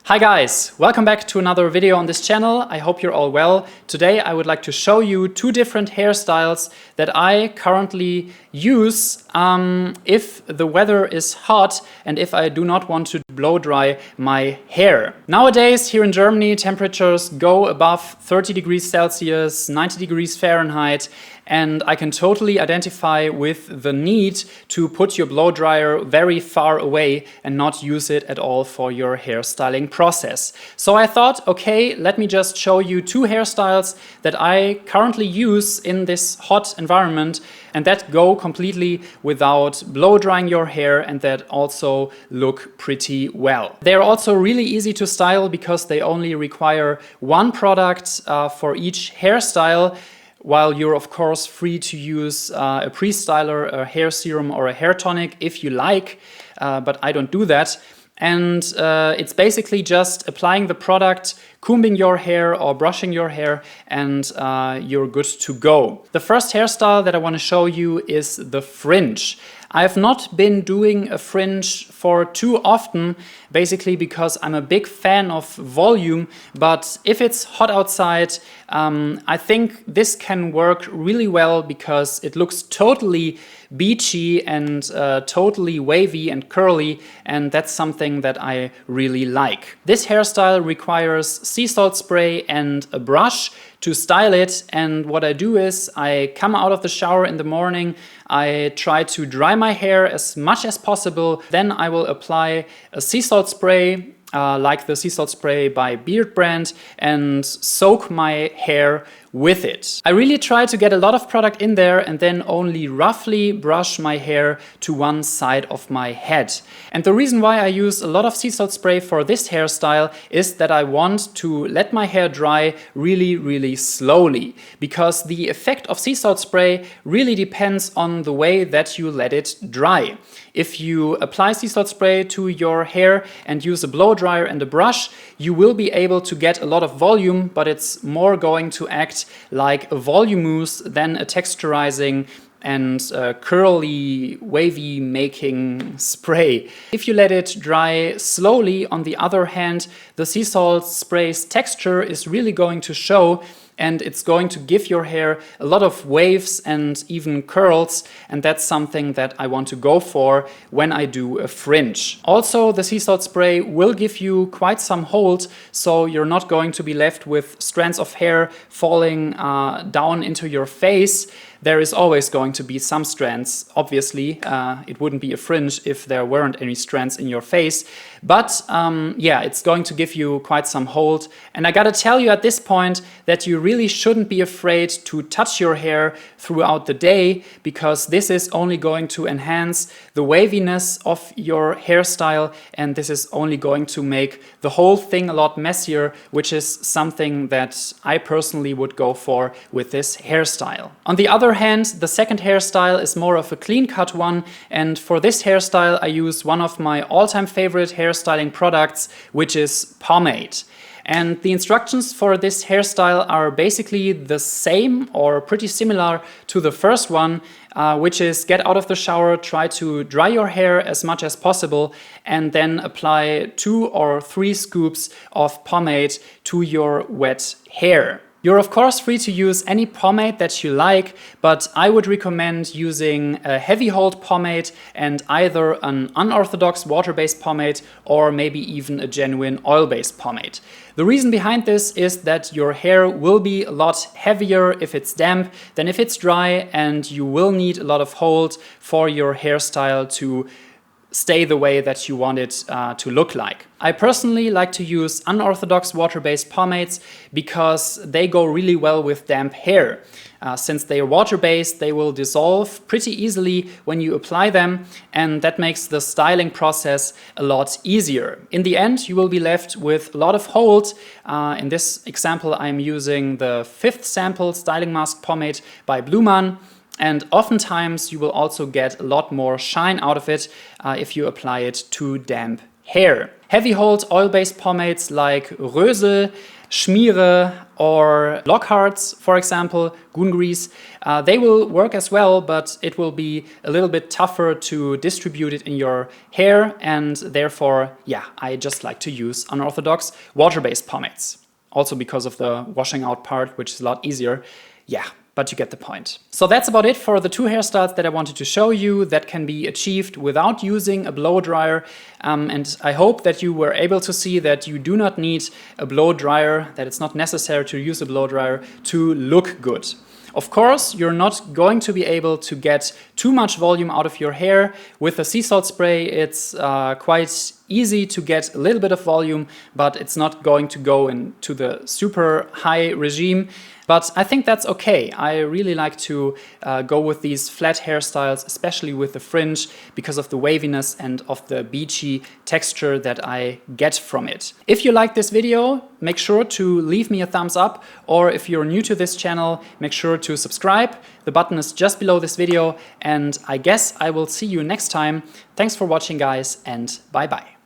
Hi guys, welcome back to another video on this channel. I hope you're all well. Today I would like to show you two different hairstyles that I currently use if the weather is hot and if I do not want to blow dry my hair. Nowadays here in Germany temperatures go above 30 degrees Celsius, 90 degrees Fahrenheit, and I can totally identify with the need to put your blow dryer very far away and not use it at all for your hairstyling process. So I thought, okay, let me just show you two hairstyles that I currently use in this hot environment and that go completely without blow drying your hair and that also look pretty well. They're also really easy to style because they only require one product for each hairstyle, while you're of course free to use a pre-styler, a hair serum or a hair tonic if you like, but I don't do that. And it's basically just applying the product, combing your hair or brushing your hair, and you're good to go. The first hairstyle that I want to show you is the fringe. I have not been doing a fringe for too often, basically because I'm a big fan of volume, but if it's hot outside, I think this can work really well because it looks totally beachy and totally wavy and curly, and that's something that I really like. This hairstyle requires sea salt spray and a brush to style it, and what I do is I come out of the shower in the morning, I try to dry my hair as much as possible, then I will apply a sea salt spray like the sea salt spray by Beard brand and soak my hair with it. I really try to get a lot of product in there and then only roughly brush my hair to one side of my head. And the reason why I use a lot of sea salt spray for this hairstyle is that I want to let my hair dry really slowly, because the effect of sea salt spray really depends on the way that you let it dry. If you apply sea salt spray to your hair and use a blow dryer and a brush, you will be able to get a lot of volume, but it's more going to act like a volume mousse than a texturizing and curly, wavy making spray. If you let it dry slowly, on the other hand, the sea salt spray's texture is really going to show, and it's going to give your hair a lot of waves and even curls, and that's something that I want to go for when I do a fringe. Also, the sea salt spray will give you quite some hold, so you're not going to be left with strands of hair falling down into your face. There is always going to be some strands, obviously. It wouldn't be a fringe if there weren't any strands in your face. But yeah, it's going to give you quite some hold. And I gotta tell you at this point that you really shouldn't be afraid to touch your hair throughout the day, because this is only going to enhance the waviness of your hairstyle, and this is only going to make the whole thing a lot messier, which is something that I personally would go for with this hairstyle. On the other hand, the second hairstyle is more of a clean cut one, and for this hairstyle I use one of my all-time favorite hairstyling products, which is pomade. And the instructions for this hairstyle are basically the same or pretty similar to the first one, which is get out of the shower, try to dry your hair as much as possible, and then apply 2 or 3 scoops of pomade to your wet hair. You're of course free to use any pomade that you like, but I would recommend using a heavy hold pomade and either an unorthodox water-based pomade or maybe even a genuine oil-based pomade. The reason behind this is that your hair will be a lot heavier if it's damp than if it's dry, and you will need a lot of hold for your hairstyle to stay the way that you want it to look like. I personally like to use unorthodox water-based pomades because they go really well with damp hair. Since they are water-based, they will dissolve pretty easily when you apply them, and that makes the styling process a lot easier. In the end, you will be left with a lot of hold. In this example, I'm using the 5th sample styling mask pomade by Bluman. And oftentimes you will also get a lot more shine out of it if you apply it to damp hair. Heavy hold oil-based pomades like Rösel, Schmiere, or Lockhart's, for example, Goon Grease. They will work as well, but it will be a little bit tougher to distribute it in your hair, and therefore, yeah, I just like to use unorthodox water-based pomades. Also because of the washing out part, which is a lot easier. Yeah, but you get the point. So that's about it for the two hairstyles that I wanted to show you that can be achieved without using a blow dryer. And I hope that you were able to see that you do not need a blow dryer, that it's not necessary to use a blow dryer to look good. Of course, you're not going to be able to get too much volume out of your hair. With a sea salt spray, it's quite easy to get a little bit of volume, but it's not going to go into the super high regime. But I think that's okay. I really like to go with these flat hairstyles, especially with the fringe, because of the waviness and of the beachy texture that I get from it. If you like this video, make sure to leave me a thumbs up, or if you're new to this channel, make sure to subscribe. The button is just below this video, and I guess I will see you next time. Thanks for watching, guys, and bye-bye.